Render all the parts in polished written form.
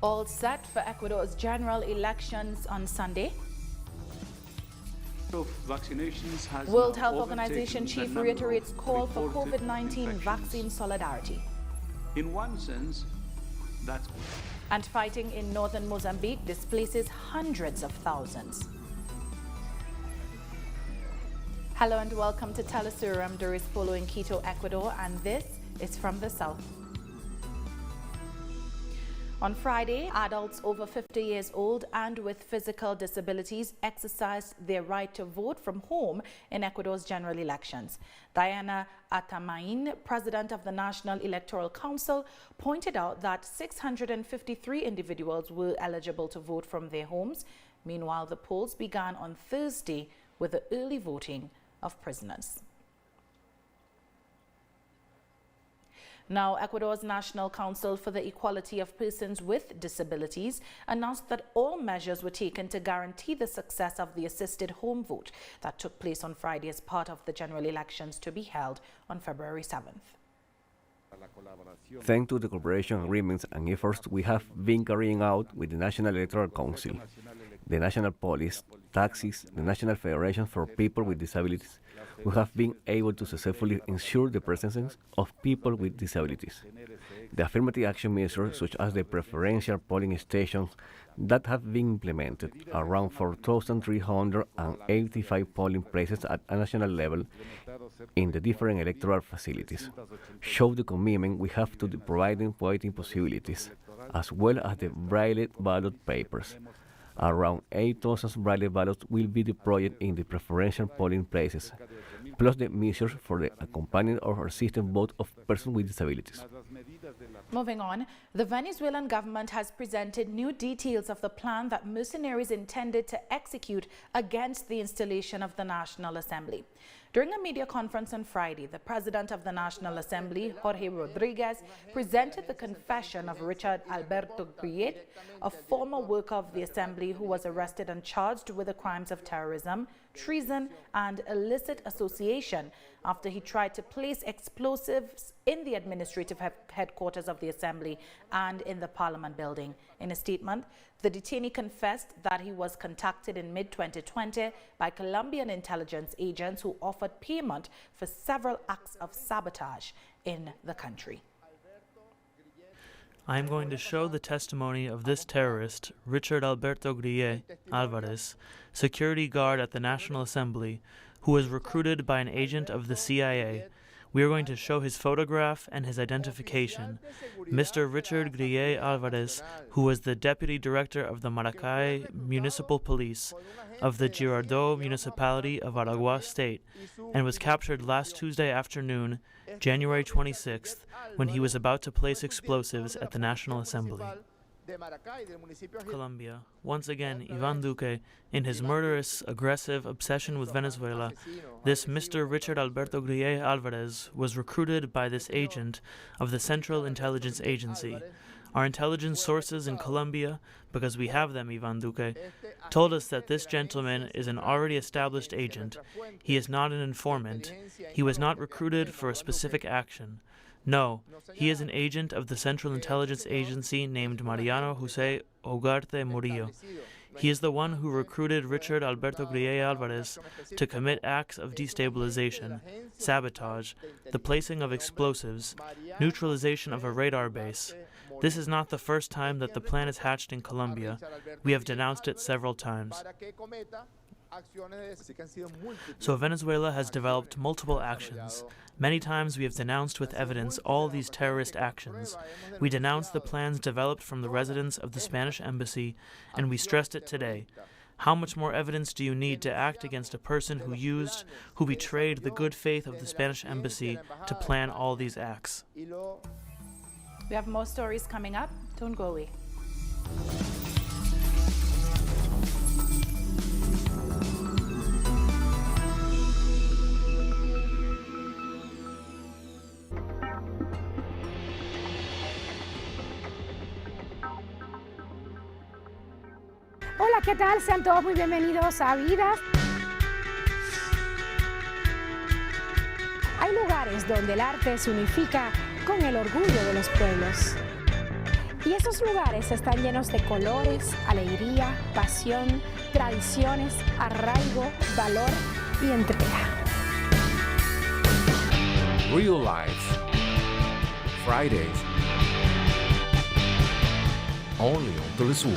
All set for Ecuador's general elections on Sunday. Vaccinations has World now Health overtaken Organization the chief number reiterates of call for reported COVID-19 infections. vaccine solidarity. In one sense, that's... And fighting in northern Mozambique displaces hundreds of thousands. Hello and welcome to teleSUR. I'm Doris Polo in Quito, Ecuador, and this is from the south. On Friday, adults over 50 years old and with physical disabilities exercised their right to vote from home in Ecuador's general elections. Diana Atamain, president of the National Electoral Council, pointed out that 653 individuals were eligible to vote from their homes. Meanwhile, the polls began on Thursday with the early voting of prisoners. Now, Ecuador's National Council for the Equality of Persons with Disabilities announced that all measures were taken to guarantee the success of the assisted home vote that took place on Friday as part of the general elections to be held on February 7th. Thanks to the cooperation agreements and efforts we have been carrying out with the National Electoral Council, the National Police, Taxis, the National Federation for People with Disabilities, we have been able to successfully ensure the presence of people with disabilities. The affirmative action measures, such as the preferential polling stations that have been implemented, around 4,385 polling places at a national level in the different electoral facilities, show the commitment we have to the providing voting possibilities, as well as the braille ballot papers. Around 8,000 braille ballots will be deployed in the preferential polling places, plus the measures for the accompanying or assisted vote of persons with disabilities. Moving on, the Venezuelan government has presented new details of the plan that mercenaries intended to execute against the installation of the National Assembly. During a media conference on Friday, the president of the National Assembly, Jorge Rodriguez, presented the confession of Richard Alberto Griet, a former worker of the Assembly who was arrested and charged with the crimes of terrorism, treason, and illicit association after he tried to place explosives in the administrative headquarters of the Assembly and in the Parliament building. In a statement, the detainee confessed that he was contacted in mid-2020 by Colombian intelligence agents who offered payment for several acts of sabotage in the country. I am going to show the testimony of this terrorist, Richard Alberto Griet Alvarez, security guard at the National Assembly, who was recruited by an agent of the CIA. We are going to show his photograph and his identification. Mr. Richard Griet Alvarez, who was the deputy director of the Maracay Municipal Police of the Girardot Municipality of Aragua State, and was captured last Tuesday afternoon, January 26th, when he was about to place explosives at the National Assembly. Colombia. Once again, Iván Duque, in his murderous, aggressive obsession with Venezuela, this Mr. Richard Alberto Griet Alvarez was recruited by this agent of the Central Intelligence Agency. Our intelligence sources in Colombia, because we have them, Iván Duque, told us that this gentleman is an already established agent. He is not an informant. He was not recruited for a specific action. No, he is an agent of the Central Intelligence Agency named Mariano José Ugarte Murillo. He is the one who recruited Richard Alberto Griet Alvarez to commit acts of destabilization, sabotage, the placing of explosives, neutralization of a radar base. This is not the first time that the plan is hatched in Colombia. We have denounced it several times. So Venezuela has developed multiple actions. Many times we have denounced with evidence all these terrorist actions. We denounced the plans developed from the residents of the Spanish embassy, and we stressed it today. How much more evidence do you need to act against a person who betrayed the good faith of the Spanish embassy to plan all these acts? We have more stories coming up. Don't go away. Hola, ¿qué tal? Sean todos muy bienvenidos a Vidas. Hay lugares donde el arte se unifica con el orgullo de los pueblos. Y esos lugares están llenos de colores, alegría, pasión, tradiciones, arraigo, valor y entrega. Real Life. Fridays. Only on teleSUR.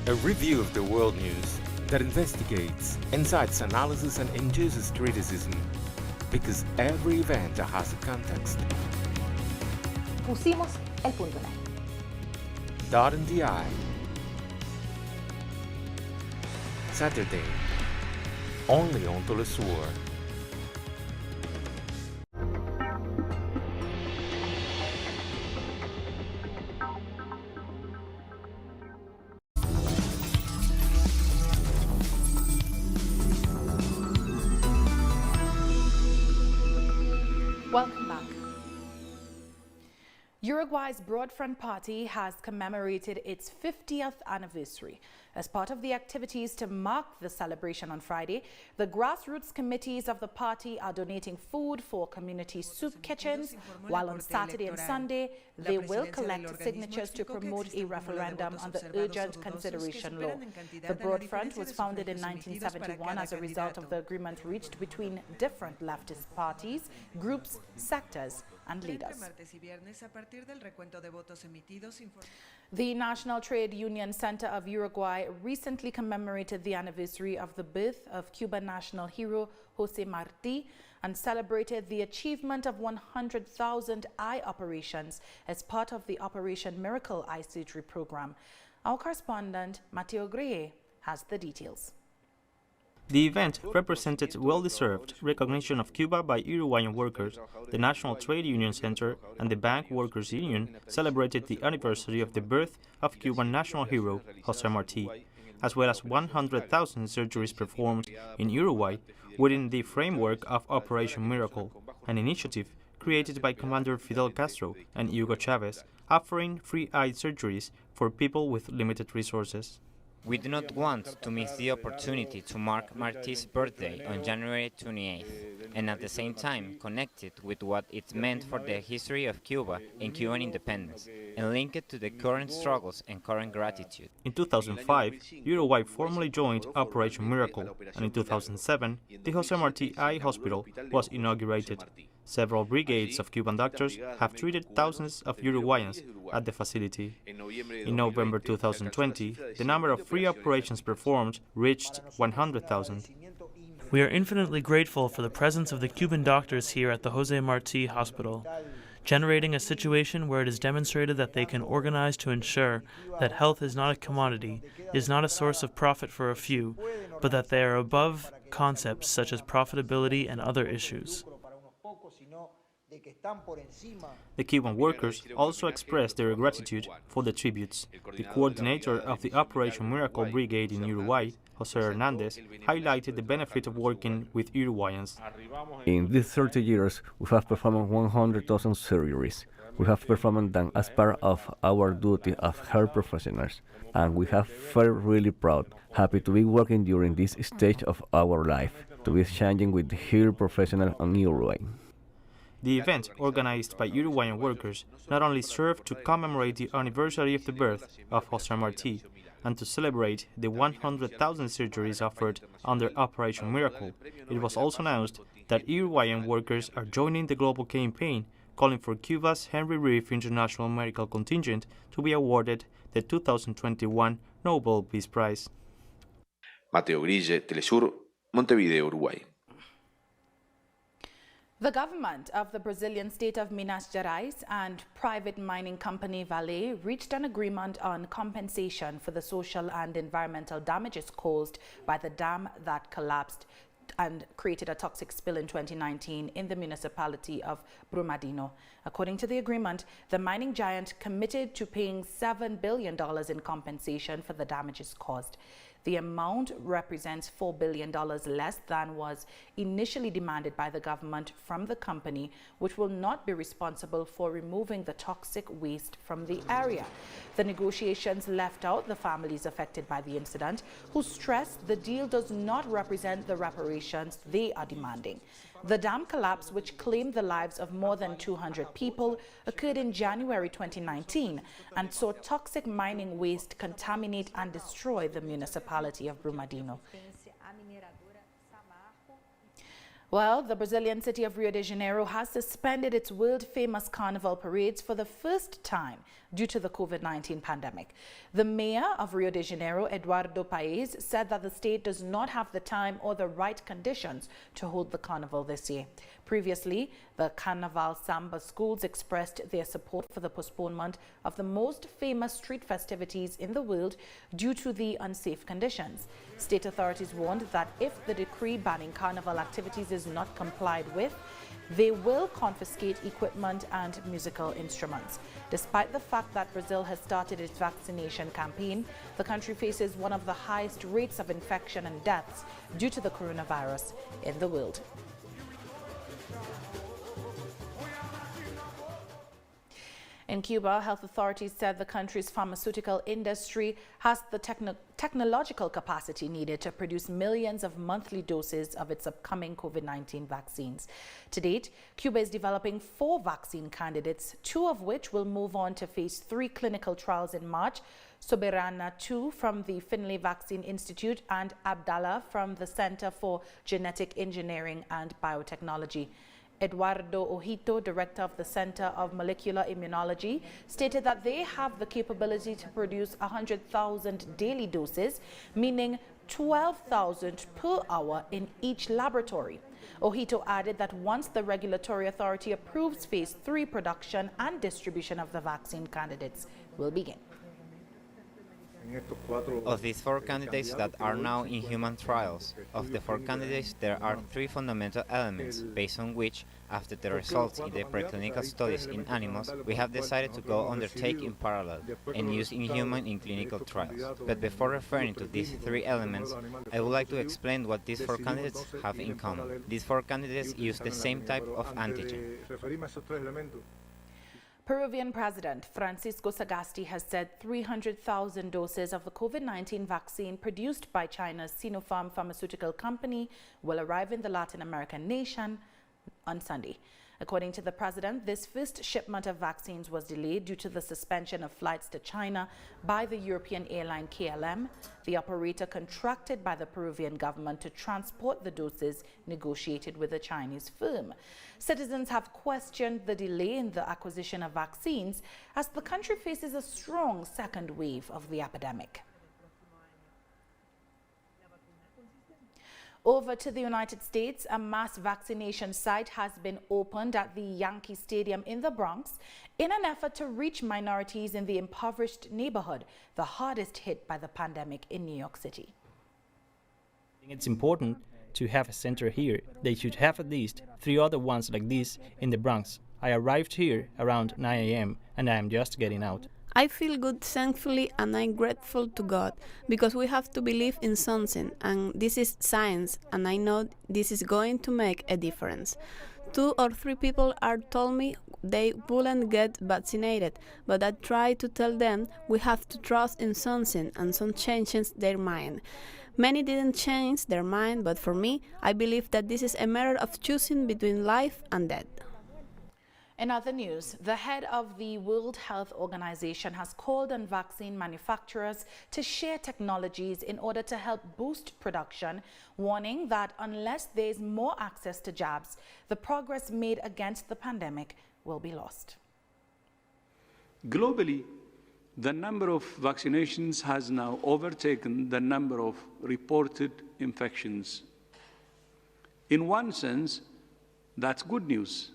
A review of the world news that investigates, incites analysis and induces criticism, because every event has a context. Pusimos el punto en él. Dot in the I. Saturday. Only on teleSUR. Welcome back. Uruguay's Broad Front Party has commemorated its 50th anniversary. As part of the activities to mark the celebration on Friday, the grassroots committees of the party are donating food for community soup kitchens, while on Saturday and Sunday, they will collect signatures to promote a referendum on the urgent consideration law. The Broad Front was founded in 1971 as a result of the agreement reached between different leftist parties, groups, sectors, and leaders. The National Trade Union Center of Uruguay recently commemorated the anniversary of the birth of Cuban national hero Jose Marti and celebrated the achievement of 100,000 eye operations as part of the Operation Miracle Eye Surgery program. Our correspondent, Mateo Greye, has the details. The event represented well-deserved recognition of Cuba by Uruguayan workers. The National Trade Union Center and the Bank Workers Union celebrated the anniversary of the birth of Cuban national hero Jose Marti, as well as 100,000 surgeries performed in Uruguay within the framework of Operation Miracle, an initiative created by Commander Fidel Castro and Hugo Chavez, offering free eye surgeries for people with limited resources. We do not want to miss the opportunity to mark Marti's birthday on January 28th, and at the same time connect it with what it meant for the history of Cuba and Cuban independence, and link it to the current struggles and current gratitude. In 2005, Uruguay formally joined Operation Miracle, and in 2007, the Jose Marti Eye Hospital was inaugurated. Several brigades of Cuban doctors have treated thousands of Uruguayans at the facility. In November 2020, the number of free operations performed reached 100,000. We are infinitely grateful for the presence of the Cuban doctors here at the Jose Marti Hospital, generating a situation where it is demonstrated that they can organize to ensure that health is not a commodity, is not a source of profit for a few, but that they are above concepts such as profitability and other issues. The Cuban workers also expressed their gratitude for the tributes. The coordinator of the Operation Miracle Brigade in Uruguay, Jose Hernandez, highlighted the benefit of working with Uruguayans. In these 30 years, we have performed 100,000 surgeries. We have performed them as part of our duty as health professionals, and we have felt really proud, happy to be working during this stage of our life, to be exchanging with health professionals in Uruguay. The event, organized by Uruguayan workers, not only served to commemorate the anniversary of the birth of Jose Marti and to celebrate the 100,000 surgeries offered under Operation Miracle, it was also announced that Uruguayan workers are joining the global campaign calling for Cuba's Henry Reeve International Medical Contingent to be awarded the 2021 Nobel Peace Prize. Mateo Grille, teleSUR, Montevideo, Uruguay. The government of the Brazilian state of Minas Gerais and private mining company Vale reached an agreement on compensation for the social and environmental damages caused by the dam that collapsed and created a toxic spill in 2019 in the municipality of Brumadinho. According to the agreement, the mining giant committed to paying $7 billion in compensation for the damages caused. The amount represents $4 billion less than was initially demanded by the government from the company, which will not be responsible for removing the toxic waste from the area. The negotiations left out the families affected by the incident, who stressed the deal does not represent the reparations they are demanding. The dam collapse, which claimed the lives of more than 200 people, occurred in January 2019 and saw toxic mining waste contaminate and destroy the municipality of Brumadinho. Well, the Brazilian city of Rio de Janeiro has suspended its world-famous carnival parades for the first time due to the COVID-19 pandemic. The mayor of Rio de Janeiro, Eduardo Paes, said that the state does not have the time or the right conditions to hold the carnival this year. Previously, the Carnival Samba schools expressed their support for the postponement of the most famous street festivities in the world due to the unsafe conditions. State authorities warned that if the decree banning carnival activities is not complied with, they will confiscate equipment and musical instruments. Despite the fact that Brazil has started its vaccination campaign, the country faces one of the highest rates of infection and deaths due to the coronavirus in the world. In Cuba, health authorities said the country's pharmaceutical industry has the technological capacity needed to produce millions of monthly doses of its upcoming COVID-19 vaccines. To date, Cuba is developing 4 vaccine candidates, 2 of which will move on to phase 3 clinical trials in March. Soberana 2 from the Finlay Vaccine Institute and Abdallah from the Center for Genetic Engineering and Biotechnology. Eduardo Ojito, director of the Center of Molecular Immunology, stated that they have the capability to produce 100,000 daily doses, meaning 12,000 per hour in each laboratory. Ojito added that once the regulatory authority approves phase 3 production and distribution of the vaccine candidates will begin. Of these 4 candidates that are now in human trials, of the 4 candidates there are 3 fundamental elements based on which, after the results in the preclinical studies in animals, we have decided to go undertake in parallel and use in human in clinical trials. But before referring to these 3 elements, I would like to explain what these 4 candidates have in common. These 4 candidates use the same type of antigen. Peruvian President Francisco Sagasti has said 300,000 doses of the COVID-19 vaccine produced by China's Sinopharm pharmaceutical company will arrive in the Latin American nation on Sunday. According to the president, this first shipment of vaccines was delayed due to the suspension of flights to China by the European airline KLM, the operator contracted by the Peruvian government to transport the doses negotiated with a Chinese firm. Citizens have questioned the delay in the acquisition of vaccines as the country faces a strong second wave of the epidemic. Over to the United States, a mass vaccination site has been opened at the Yankee Stadium in the Bronx in an effort to reach minorities in the impoverished neighborhood, the hardest hit by the pandemic in New York City. It's important to have a center here. They should have at least 3 other ones like this in the Bronx. I arrived here around 9 a.m. and I am just getting out. I feel good, thankfully, and I'm grateful to God, because we have to believe in something, and this is science, and I know this is going to make a difference. 2 or 3 people are told me they wouldn't get vaccinated, but I try to tell them we have to trust in something, and some changes their mind. Many didn't change their mind, but for me, I believe that this is a matter of choosing between life and death. In other news, the head of the World Health Organization has called on vaccine manufacturers to share technologies in order to help boost production, warning that unless there is more access to jabs, the progress made against the pandemic will be lost. Globally, the number of vaccinations has now overtaken the number of reported infections. In one sense, that's good news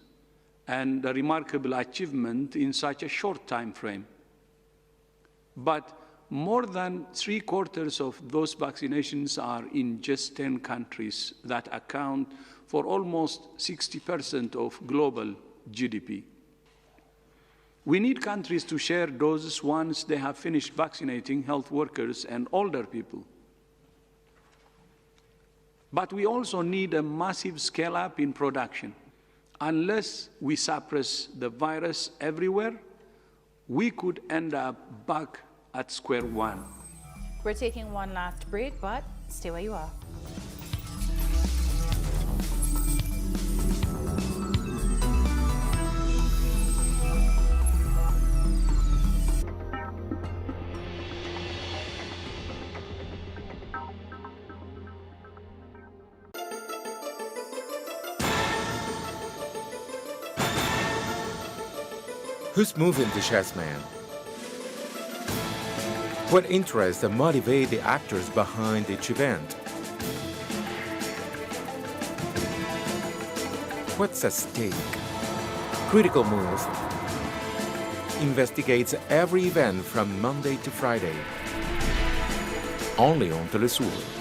and a remarkable achievement in such a short time frame. But more than 3/4 of those vaccinations are in just 10 countries that account for almost 60% of global GDP. We need countries to share doses once they have finished vaccinating health workers and older people. But we also need a massive scale-up in production. Unless we suppress the virus everywhere, we could end up back at square one. We're taking one last break, but stay where you are. Who's moving the chess man? What interests and motivate the actors behind each event? What's at stake? Critical Move investigates every event from Monday to Friday, only on teleSUR.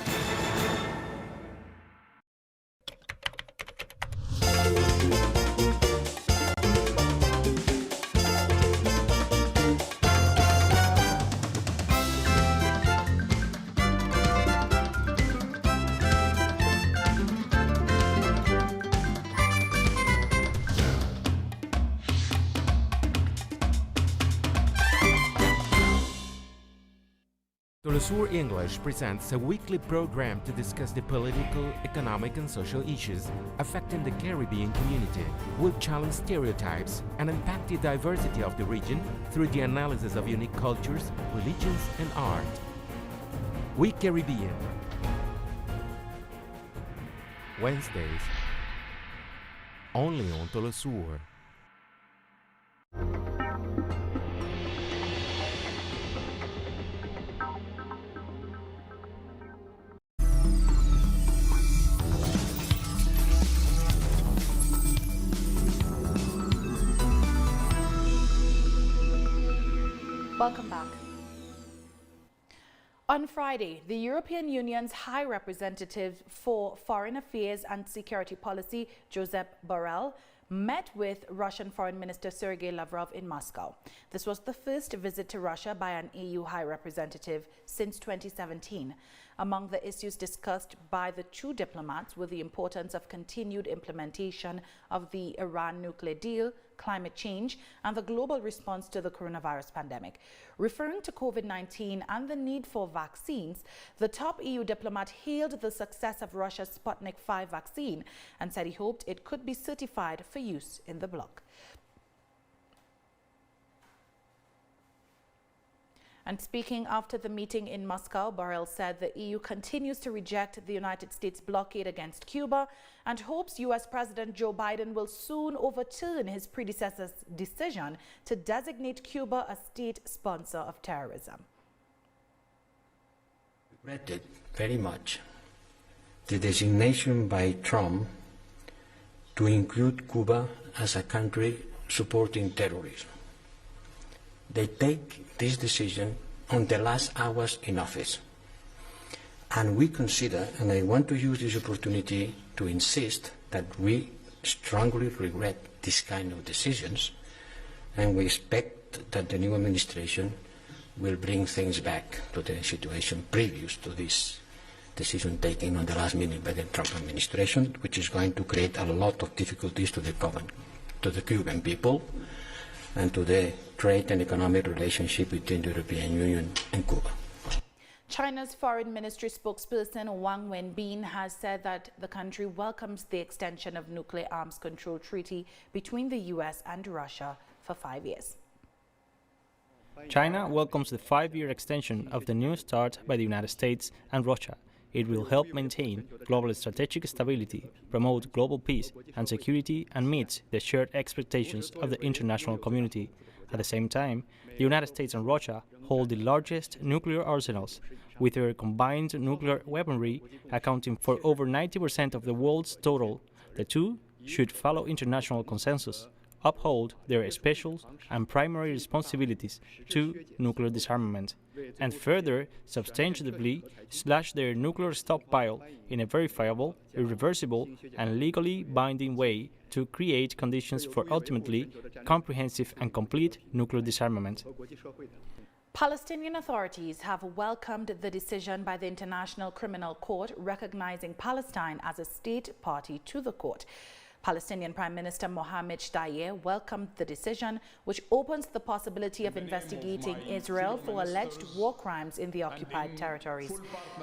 teleSUR English presents a weekly program to discuss the political, economic and social issues affecting the Caribbean community. We'll challenge stereotypes and unpack the diversity of the region through the analysis of unique cultures, religions and art. We Caribbean. Wednesdays, only on teleSUR. Welcome back. On Friday, the European Union's High Representative for Foreign Affairs and Security Policy, Josep Borrell, met with Russian Foreign Minister Sergei Lavrov in Moscow. This was the first visit to Russia by an EU High Representative since 2017. Among the issues discussed by the two diplomats were the importance of continued implementation of the Iran nuclear deal, climate change, and the global response to the coronavirus pandemic. Referring to COVID-19 and the need for vaccines, the top EU diplomat hailed the success of Russia's Sputnik V vaccine and said he hoped it could be certified for use in the bloc. And speaking after the meeting in Moscow, Borrell said the EU continues to reject the United States blockade against Cuba and hopes U.S. President Joe Biden will soon overturn his predecessor's decision to designate Cuba a state sponsor of terrorism. Regretted very much the designation by Trump to include Cuba as a country supporting terrorism. They take this decision on the last hours in office. And we consider, and I want to use this opportunity to insist, that we strongly regret this kind of decisions, and we expect that the new administration will bring things back to the situation previous to this decision taken on the last minute by the Trump administration, which is going to create a lot of difficulties to the Cuban people and to the trade and economic relationship between the European Union and Cuba. China's Foreign Ministry spokesperson Wang Wenbin has said that the country welcomes the extension of nuclear arms control treaty between the U.S. and Russia for 5 years. China welcomes the 5-year extension of the New START by the United States and Russia. It will help maintain global strategic stability, promote global peace and security, and meet the shared expectations of the international community. At the same time, the United States and Russia hold the largest nuclear arsenals, with their combined nuclear weaponry accounting for over 90% of the world's total. The two should follow international consensus, uphold their special and primary responsibilities to nuclear disarmament, and further substantially slash their nuclear stockpile in a verifiable, irreversible, and legally binding way to create conditions for ultimately comprehensive and complete nuclear disarmament. Palestinian authorities have welcomed the decision by the International Criminal Court recognizing Palestine as a state party to the court. Palestinian Prime Minister Mohammed Shtayyeh welcomed the decision, which opens the possibility of investigating Israel for alleged war crimes in the occupied territories.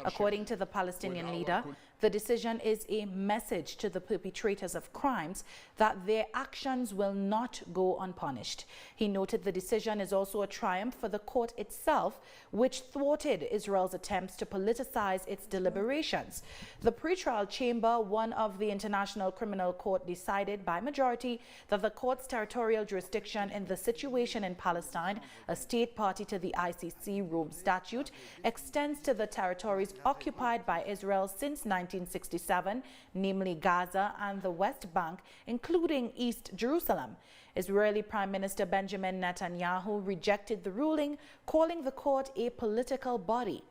According to the Palestinian leader, the decision is a message to the perpetrators of crimes that their actions will not go unpunished. He noted the decision is also a triumph for the court itself, which thwarted Israel's attempts to politicize its deliberations. The pretrial chamber, one of the International Criminal Court, decided by majority that the court's territorial jurisdiction in the situation in Palestine, a state party to the ICC Rome Statute, extends to the territories occupied by Israel since 1967, namely Gaza and the West Bank, including East Jerusalem. Israeli Prime Minister Benjamin Netanyahu rejected the ruling, calling the court a political body.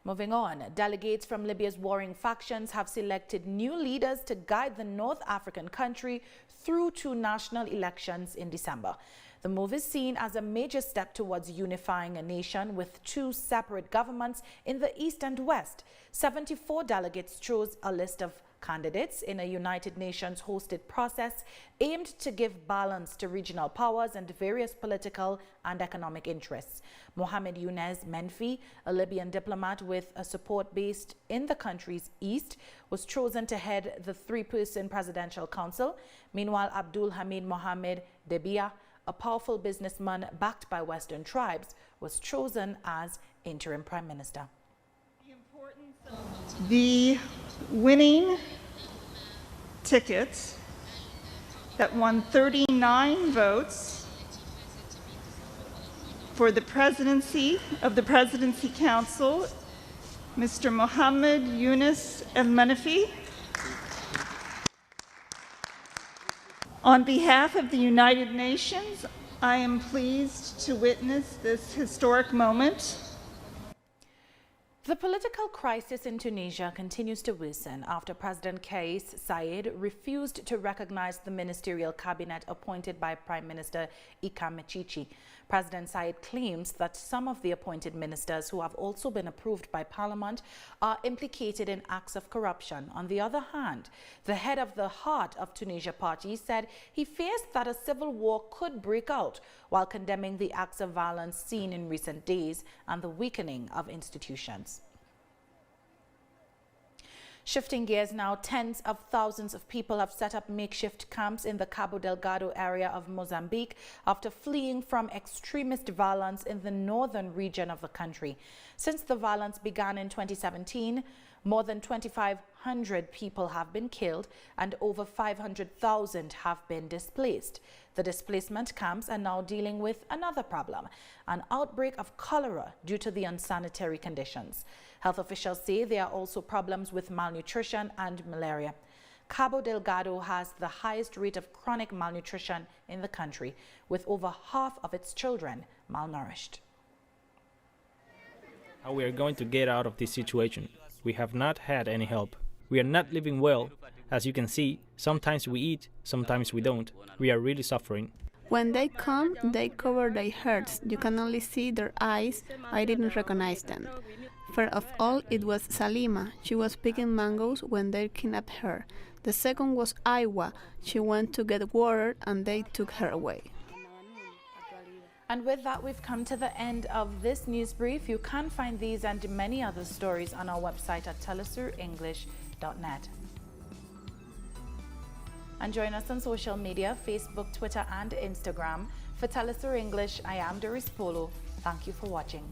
Moving on, delegates from Libya's warring factions have selected new leaders to guide the North African country through two national elections in December. The move is seen as a major step towards unifying a nation with two separate governments in the East and West. 74 delegates chose a list of candidates in a United Nations hosted process aimed to give balance to regional powers and various political and economic interests. Mohamed Younes Menfi, a Libyan diplomat with a support based in the country's east, was chosen to head the three-person presidential council. Meanwhile, Abdul Hamid Mohamed Debia, a powerful businessman backed by Western tribes, was chosen as interim prime minister. The winning ticket that won 39 votes for the presidency of the Presidency Council, Mr. Mohamed Younes El Menfi. On behalf of the United Nations, I am pleased to witness this historic moment. The political crisis in Tunisia continues to worsen after President Kais Saied refused to recognize the ministerial cabinet appointed by Prime Minister Ikram Mechichi. President Saied claims that some of the appointed ministers, who have also been approved by Parliament, are implicated in acts of corruption. On the other hand, the head of the Heart of Tunisia party said he fears that a civil war could break out, while condemning the acts of violence seen in recent days and the weakening of institutions. Shifting gears now, tens of thousands of people have set up makeshift camps in the Cabo Delgado area of Mozambique after fleeing from extremist violence in the northern region of the country. Since the violence began in 2017, more than 2,500 people have been killed and over 500,000 have been displaced. The displacement camps are now dealing with another problem, an outbreak of cholera due to the unsanitary conditions. Health officials say there are also problems with malnutrition and malaria. Cabo Delgado has the highest rate of chronic malnutrition in the country, with over half of its children malnourished. How we are going to get out of this situation? We have not had any help. We are not living well. As you can see, sometimes we eat, sometimes we don't. We are really suffering. When they come, they cover their heads. You can only see their eyes. I didn't recognize them. First of all, it was Salima. She was picking mangoes when they kidnapped her. The second was Aiwa. She went to get water and they took her away. And with that, we've come to the end of this news brief. You can find these and many other stories on our website at telesurenglish.net. And join us on social media, Facebook, Twitter, and Instagram. For Telesur English, I am Doris Polo. Thank you for watching.